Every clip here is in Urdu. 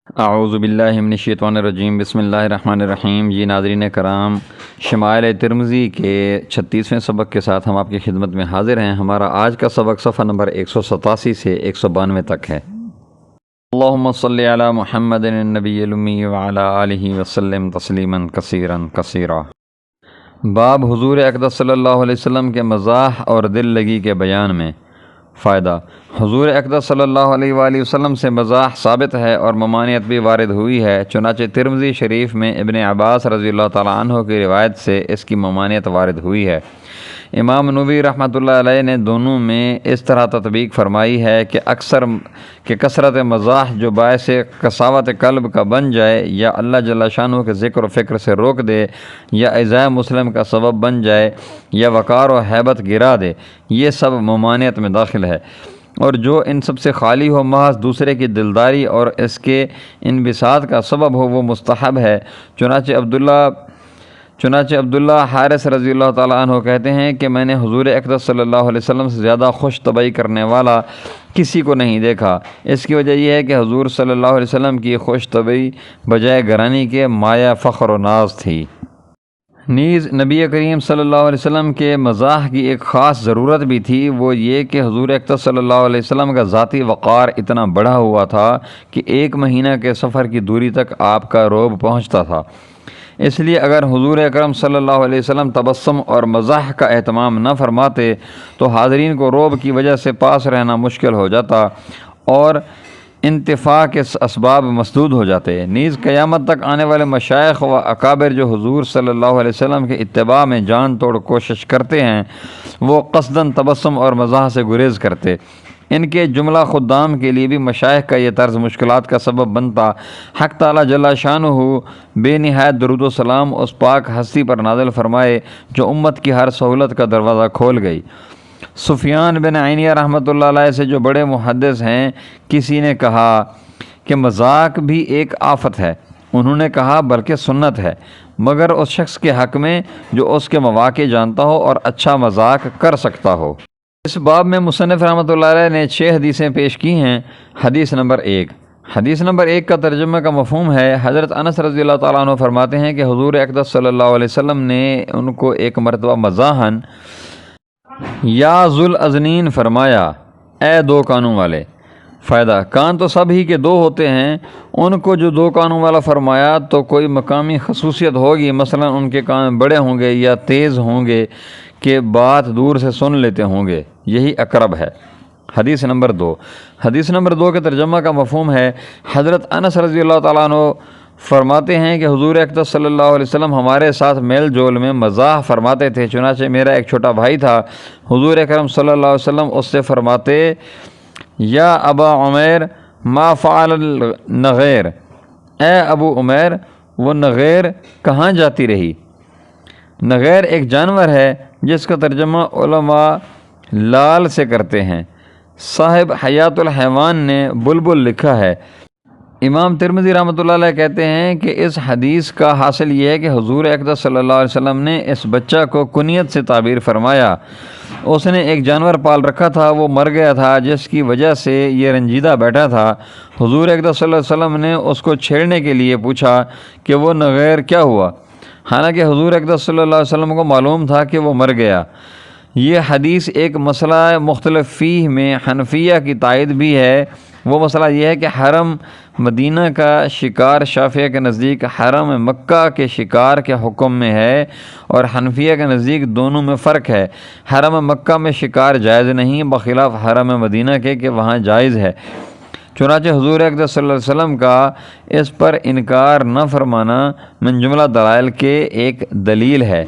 اعوذ باللہ من الشیطان الرجیم، بسم اللہ الرحمن الرحیم۔ جی ناظرین کرام، شمائل ترمذی کے 36ویں سبق کے ساتھ ہم آپ کی خدمت میں حاضر ہیں۔ ہمارا آج کا سبق صفحہ نمبر 187 سے 192 تک ہے۔ اللہم صلی علی محمد النبی الامی وعلی آلہ وسلم تسلیما کثیرا کثیرا۔ باب حضور اقدس صلی اللہ علیہ وسلم کے مزاح اور دل لگی کے بیان میں۔ فائدہ: حضور اقدس صلی اللہ علیہ وآلہ وسلم سے مزاح ثابت ہے اور ممانعت بھی وارد ہوئی ہے، چنانچہ ترمذی شریف میں ابن عباس رضی اللہ تعالیٰ عنہ کی روایت سے اس کی ممانعت وارد ہوئی ہے۔ امام نووی رحمۃ اللہ علیہ نے دونوں میں اس طرح تطبیق فرمائی ہے کہ کثرت مزاح جو باعث قساوت قلب کا بن جائے یا اللہ جل شانہ کے ذکر و فکر سے روک دے یا ایذاء مسلم کا سبب بن جائے یا وقار و ہیبت گرا دے، یہ سب ممانعت میں داخل ہے، اور جو ان سب سے خالی ہو، محض دوسرے کی دلداری اور اس کے انبساط کا سبب ہو، وہ مستحب ہے۔ چنانچہ عبداللہ حارث رضی اللہ تعالیٰ عنہ کہتے ہیں کہ میں نے حضور اقدس صلی اللہ علیہ وسلم سے زیادہ خوش طبعی کرنے والا کسی کو نہیں دیکھا۔ اس کی وجہ یہ ہے کہ حضور صلی اللہ علیہ وسلم کی خوش طبعی بجائے گرانی کے مایہ فخر و ناز تھی۔ نیز نبی کریم صلی اللہ علیہ وسلم کے مزاح کی ایک خاص ضرورت بھی تھی، وہ یہ کہ حضور اقدس صلی اللہ علیہ وسلم کا ذاتی وقار اتنا بڑھا ہوا تھا کہ 1 مہینہ کے سفر کی دوری تک آپ کا رعب پہنچتا تھا۔ اس لیے اگر حضور اکرم صلی اللہ علیہ وسلم تبسم اور مزاح کا اہتمام نہ فرماتے تو حاضرین کو رعب کی وجہ سے پاس رہنا مشکل ہو جاتا اور انتفاع کے اسباب مسدود ہو جاتے۔ نیز قیامت تک آنے والے مشائخ و اکابر جو حضور صلی اللہ علیہ وسلم کے اتباع میں جان توڑ کوشش کرتے ہیں، وہ قصداً تبسم اور مزاح سے گریز کرتے۔ ان کے جملہ خدام کے لیے بھی مشائخ کا یہ طرز مشکلات کا سبب بنتا۔ حق تعالیٰ جل شانہ بے نہایت درود و سلام اس پاک ہستی پر نازل فرمائے جو امت کی ہر سہولت کا دروازہ کھول گئی۔ سفیان بن عینیہ رحمۃ اللہ علیہ سے جو بڑے محدث ہیں، کسی نے کہا کہ مذاق بھی ایک آفت ہے۔ انہوں نے کہا بلکہ سنت ہے، مگر اس شخص کے حق میں جو اس کے مواقع جانتا ہو اور اچھا مذاق کر سکتا ہو۔ اس باب میں مصنف رحمۃ اللہ علیہ نے 6 حدیثیں پیش کی ہیں۔ حدیث نمبر 1۔ حدیث نمبر 1 کا ترجمہ کا مفہوم ہے، حضرت انس رضی اللہ تعالیٰ عنہ فرماتے ہیں کہ حضور اقدس صلی اللہ علیہ وسلم نے ان کو ایک مرتبہ مزاحاً یا ذوالأذنین فرمایا، اے 2 کانوں والے۔ فائدہ: کان تو سب ہی کے 2 ہوتے ہیں، ان کو جو 2 کانوں والا فرمایا تو کوئی مقامی خصوصیت ہوگی، مثلا ان کے کان بڑے ہوں گے یا تیز ہوں گے کہ بات دور سے سن لیتے ہوں گے، یہی اقرب ہے۔ حدیث نمبر 2۔ حدیث نمبر 2 کے ترجمہ کا مفہوم ہے، حضرت انس رضی اللہ تعالیٰ عنہ فرماتے ہیں کہ حضور اقدس صلی اللہ علیہ وسلم ہمارے ساتھ میل جول میں مزاح فرماتے تھے، چنانچہ میرا ایک چھوٹا بھائی تھا، حضور اکرم صلی اللہ علیہ وسلم اس سے فرماتے، یا ابا عمیر ما فعل النغیر، اے ابو عمیر وہ نغیر کہاں جاتی رہی؟ نغیر ایک جانور ہے جس کا ترجمہ علماء لال سے کرتے ہیں۔ صاحب حیات الحیوان نے بلبل لکھا ہے۔ امام ترمذی رحمۃ اللہ علیہ کہتے ہیں کہ اس حدیث کا حاصل یہ ہے کہ حضور اقدس صلی اللہ علیہ وسلم نے اس بچہ کو کنیت سے تعبیر فرمایا۔ اس نے ایک جانور پال رکھا تھا، وہ مر گیا تھا، جس کی وجہ سے یہ رنجیدہ بیٹھا تھا۔ حضور اقدس صلی اللہ علیہ وسلم نے اس کو چھیڑنے کے لیے پوچھا کہ وہ نغیر کیا ہوا، حالانکہ حضور اقدس صلی اللہ علیہ وسلم کو معلوم تھا کہ وہ مر گیا۔ یہ حدیث ایک مسئلہ مختلف فیہ میں حنفیہ کی تائید بھی ہے۔ وہ مسئلہ یہ ہے کہ حرم مدینہ کا شکار شافعیہ کے نزدیک حرم مکہ کے شکار کے حکم میں ہے، اور حنفیہ کے نزدیک دونوں میں فرق ہے۔ حرم مکہ میں شکار جائز نہیں، بخلاف حرم مدینہ کے کہ وہاں جائز ہے۔ چنانچہ حضور اقدس صلی اللہ علیہ وسلم کا اس پر انکار نہ فرمانا من جملہ دلائل کے ایک دلیل ہے،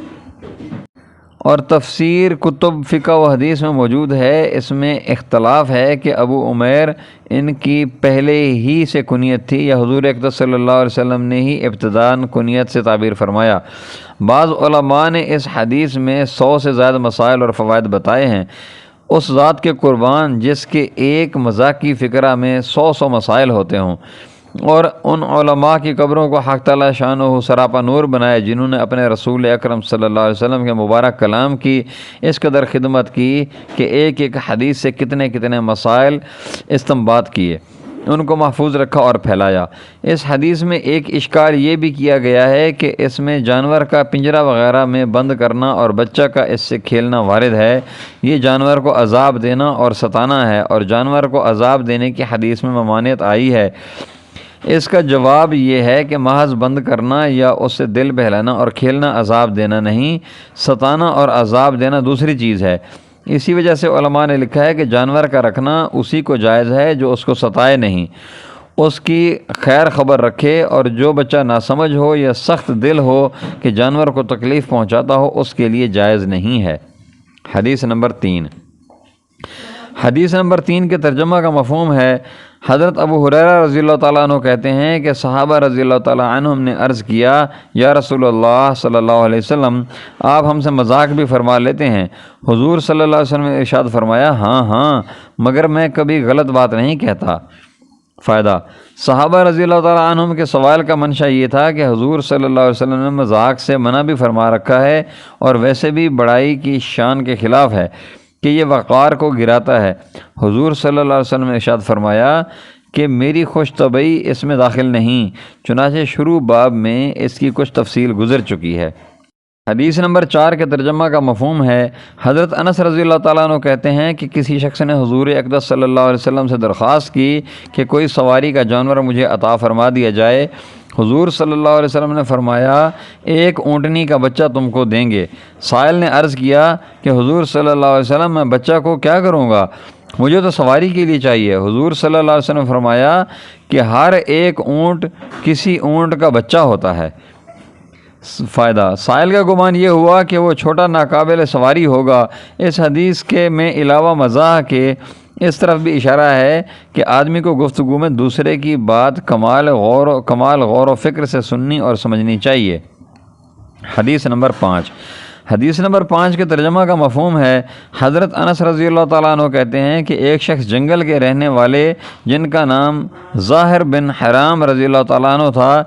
اور تفسیر کتب فقہ و حدیث میں موجود ہے۔ اس میں اختلاف ہے کہ ابو عمیر ان کی پہلے ہی سے کنیت تھی یا حضور اقدس صلی اللہ علیہ وسلم نے ہی ابتداءً کنیت سے تعبیر فرمایا۔ بعض علماء نے اس حدیث میں 100 سے زائد مسائل اور فوائد بتائے ہیں۔ اس ذات کے قربان جس کے ایک مذاقی فقرہ میں 100 مسائل ہوتے ہوں، اور ان علماء کی قبروں کو حق تعالیٰ شانہ سراپا نور بنائے جنہوں نے اپنے رسول اکرم صلی اللہ علیہ وسلم کے مبارک کلام کی اس قدر خدمت کی کہ ایک ایک حدیث سے کتنے مسائل استنباط کیے۔ ان کو محفوظ رکھا اور پھیلایا۔ اس حدیث میں ایک اشکال یہ بھی کیا گیا ہے کہ اس میں جانور کا پنجرہ وغیرہ میں بند کرنا اور بچہ کا اس سے کھیلنا وارد ہے۔ یہ جانور کو عذاب دینا اور ستانا ہے، اور جانور کو عذاب دینے کی حدیث میں ممانعت آئی ہے۔ اس کا جواب یہ ہے کہ محض بند کرنا یا اس سے دل بہلانا اور کھیلنا عذاب دینا نہیں، ستانا اور عذاب دینا دوسری چیز ہے۔ اسی وجہ سے علماء نے لکھا ہے کہ جانور کا رکھنا اسی کو جائز ہے جو اس کو ستائے نہیں، اس کی خیر خبر رکھے، اور جو بچہ ناسمجھ ہو یا سخت دل ہو کہ جانور کو تکلیف پہنچاتا ہو اس کے لیے جائز نہیں ہے۔ حدیث نمبر 3۔ حدیث نمبر 3 کے ترجمہ کا مفہوم ہے، حضرت ابو ہریرہ رضی اللہ تعالیٰ عنہ کہتے ہیں کہ صحابہ رضی اللہ تعالیٰ عنہم نے عرض کیا، یا رسول اللہ صلی اللہ علیہ وسلم، آپ ہم سے مذاق بھی فرما لیتے ہیں؟ حضور صلی اللہ علیہ وسلم نے ارشاد فرمایا، ہاں مگر میں کبھی غلط بات نہیں کہتا۔ فائدہ: صحابہ رضی اللہ تعالیٰ عنہم کے سوال کا منشا یہ تھا کہ حضور صلی اللہ علیہ وسلم نے مذاق سے منع بھی فرما رکھا ہے، اور ویسے بھی بڑائی کی شان کے خلاف ہے کہ یہ وقار کو گراتا ہے۔ حضور صلی اللہ علیہ وسلم نے ارشاد فرمایا کہ میری خوش طبعی اس میں داخل نہیں، چنانچہ شروع باب میں اس کی کچھ تفصیل گزر چکی ہے۔ حدیث نمبر 4 کے ترجمہ کا مفہوم ہے، حضرت انس رضی اللہ تعالیٰ عنہ کہتے ہیں کہ کسی شخص نے حضور اقدس صلی اللہ علیہ وسلم سے درخواست کی کہ کوئی سواری کا جانور مجھے عطا فرما دیا جائے۔ حضور صلی اللہ علیہ وسلم نے فرمایا، ایک اونٹنی کا بچہ تم کو دیں گے۔ سائل نے عرض کیا کہ حضور صلی اللہ علیہ وسلم، میں بچہ کو کیا کروں گا؟ مجھے تو سواری کے لیے چاہیے۔ حضور صلی اللہ علیہ وسلم نے فرمایا کہ ہر ایک اونٹ کسی اونٹ کا بچہ ہوتا ہے۔ فائدہ: سائل کا گمان یہ ہوا کہ وہ چھوٹا ناقابل سواری ہوگا۔ اس حدیث کے میں علاوہ مزاح کے اس طرف بھی اشارہ ہے کہ آدمی کو گفتگو میں دوسرے کی بات کمال غور و فکر سے سننی اور سمجھنی چاہیے۔ حدیث نمبر 5۔ حدیث نمبر 5 کے ترجمہ کا مفہوم ہے، حضرت انس رضی اللہ تعالیٰ عنہ کہتے ہیں کہ ایک شخص جنگل کے رہنے والے جن کا نام ظاہر بن حرام رضی اللہ تعالیٰ عنہ تھا،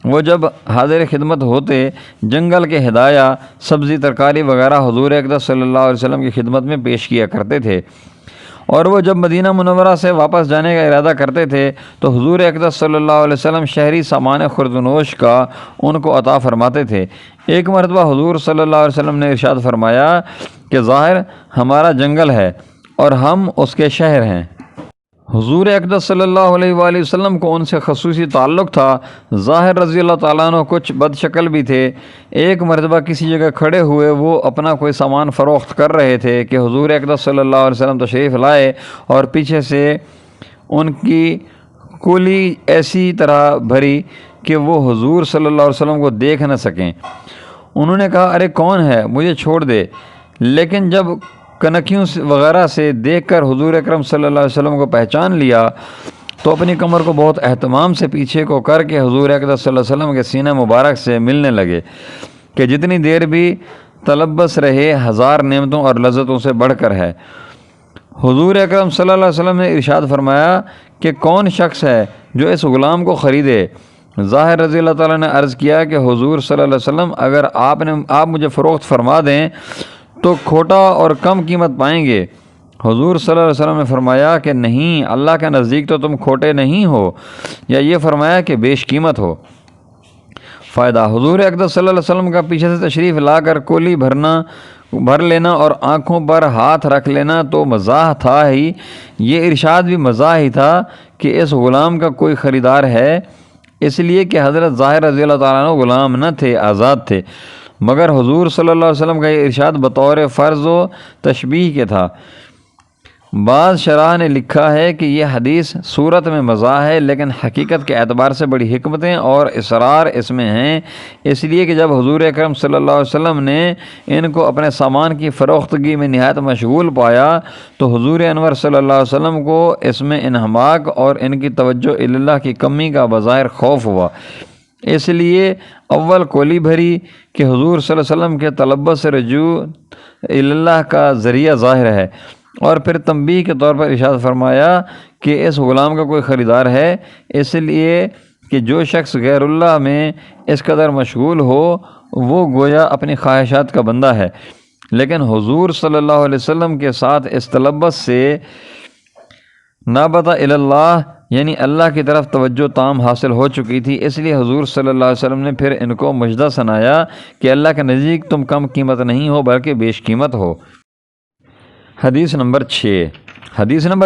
وہ جب حاضر خدمت ہوتے جنگل کے ہدایہ، سبزی، ترکاری وغیرہ حضور اقدس صلی اللہ علیہ وسلم کی خدمت میں پیش کیا کرتے تھے، اور وہ جب مدینہ منورہ سے واپس جانے کا ارادہ کرتے تھے تو حضور اقدس صلی اللہ علیہ وسلم شہری سامان خوردنوش کا ان کو عطا فرماتے تھے۔ ایک مرتبہ حضور صلی اللہ علیہ وسلم نے ارشاد فرمایا کہ ظاہر ہمارا جنگل ہے اور ہم اس کے شہر ہیں۔ حضور اقدس صلی اللہ علیہ وآلہ وسلم کو ان سے خصوصی تعلق تھا۔ ظاہر رضی اللہ تعالیٰ عنہ کچھ بد شکل بھی تھے۔ ایک مرتبہ کسی جگہ کھڑے ہوئے وہ اپنا کوئی سامان فروخت کر رہے تھے کہ حضور اقدس صلی اللہ علیہ وسلم تشریف لائے، اور پیچھے سے ان کی کولی ایسی طرح بھری کہ وہ حضور صلی اللہ علیہ وسلم کو دیکھ نہ سکیں۔ انہوں نے کہا، ارے کون ہے؟ مجھے چھوڑ دے۔ لیکن جب کنکھیوں وغیرہ سے دیکھ کر حضور اکرم صلی اللہ علیہ وسلم کو پہچان لیا تو اپنی کمر کو بہت اہتمام سے پیچھے کو کر کے حضور اقدس صلی اللہ علیہ وسلم کے سینہ مبارک سے ملنے لگے کہ جتنی دیر بھی تلبس رہے 1000 نعمتوں اور لذتوں سے بڑھ کر ہے۔ حضور اکرم صلی اللہ علیہ وسلم نے ارشاد فرمایا کہ کون شخص ہے جو اس غلام کو خریدے؟ ظاہر رضی اللہ تعالیٰ نے عرض کیا کہ حضور صلی اللہ علیہ وسلم، اگر آپ مجھے فروخت فرما دیں تو کھوٹا اور کم قیمت پائیں گے۔ حضور صلی اللہ علیہ وسلم نے فرمایا کہ نہیں، اللہ کے نزدیک تو تم کھوٹے نہیں ہو، یا یہ فرمایا کہ بیش قیمت ہو۔ فائدہ: حضور اقدس صلی اللہ علیہ وسلم کا پیچھے سے تشریف لا کر کولی بھر لینا اور آنکھوں پر ہاتھ رکھ لینا تو مزاح تھا ہی، یہ ارشاد بھی مزاح ہی تھا کہ اس غلام کا کوئی خریدار ہے، اس لیے کہ حضرت ظاہر رضی اللہ تعالیٰ عنہ غلام نہ تھے، آزاد تھے، مگر حضور صلی اللہ علیہ وسلم کا یہ ارشاد بطور فرض و تشبیہ کے تھا۔ بعض شرح نے لکھا ہے کہ یہ حدیث صورت میں مزاح ہے، لیکن حقیقت کے اعتبار سے بڑی حکمتیں اور اسرار اس میں ہیں، اس لیے کہ جب حضور اکرم صلی اللہ علیہ وسلم نے ان کو اپنے سامان کی فروختگی میں نہایت مشغول پایا تو حضور انور صلی اللہ علیہ وسلم کو اس میں انہماک اور ان کی توجہ اللہ کی کمی کا بظاہر خوف ہوا، اس لیے اول کولی بھری کہ حضور صلی اللہ علیہ وسلم کے تلبس رجوع اللہ کا ذریعہ ظاہر ہے، اور پھر تنبیہ کے طور پر ارشاد فرمایا کہ اس غلام کا کوئی خریدار ہے، اس لیے کہ جو شخص غیر اللہ میں اس قدر مشغول ہو وہ گویا اپنی خواہشات کا بندہ ہے، لیکن حضور صلی اللہ علیہ وسلم کے ساتھ اس تلبس سے نابتا اللہ یعنی اللہ کی طرف توجہ تام حاصل ہو چکی تھی، اس لیے حضور صلی اللہ علیہ وسلم نے پھر ان کو مجدہ سنایا کہ اللہ کے نزدیک تم کم قیمت نہیں ہو بلکہ بیش قیمت ہو۔ حدیث نمبر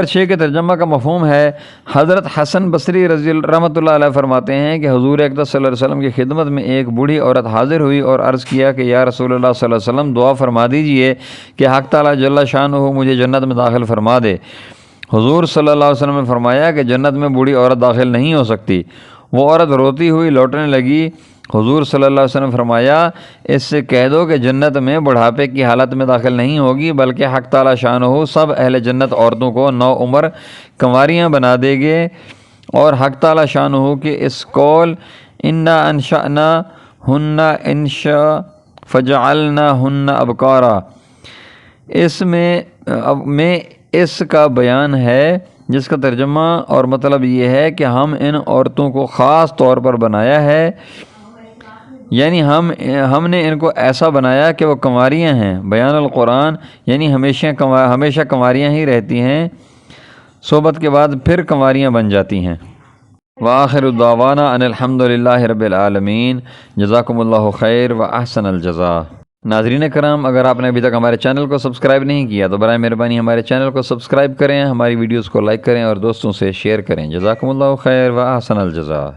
6 کے ترجمہ کا مفہوم ہے، حضرت حسن بصری رحمۃ اللہ علیہ فرماتے ہیں کہ حضور اقدس صلی اللہ علیہ وسلم کی خدمت میں ایک بوڑھی عورت حاضر ہوئی اور عرض کیا کہ یا رسول اللہ صلی اللہ علیہ وسلم دعا فرما دیجئے کہ حق تعالیٰ جل شانہ مجھے جنت میں داخل فرما دے۔ حضور صلی اللہ علیہ وسلم نے فرمایا کہ جنت میں بوڑھی عورت داخل نہیں ہو سکتی۔ وہ عورت روتی ہوئی لوٹنے لگی۔ حضور صلی اللہ علیہ وسلم نے فرمایا اس سے کہہ دو کہ جنت میں بڑھاپے کی حالت میں داخل نہیں ہوگی بلکہ حق تعالیٰ شانہ سب اہل جنت عورتوں کو 9 عمر کنواریاں بنا دے گے۔ اور حق تعالیٰ شانہ کے اس قول انا انشأنا ہن انشاء فجعلنا ہن ابکارا اس میں اس کا بیان ہے، جس کا ترجمہ اور مطلب یہ ہے کہ ہم ان عورتوں کو خاص طور پر بنایا ہے، یعنی ہم نے ان کو ایسا بنایا کہ وہ کنواریاں ہیں۔ بیان القرآن یعنی ہمیشہ کنواریاں ہی رہتی ہیں، صحبت کے بعد پھر کنواریاں بن جاتی ہیں۔ وآخر دعوانا ان الحمد للہ رب العالمین۔ جزاکم اللہ خیر و احسن الجزاء۔ ناظرین کرام، اگر آپ نے ابھی تک ہمارے چینل کو سبسکرائب نہیں کیا تو برائے مہربانی ہمارے چینل کو سبسکرائب کریں، ہماری ویڈیوز کو لائک کریں اور دوستوں سے شیئر کریں۔ جزاکم اللہ خیر و احسن الجزاء۔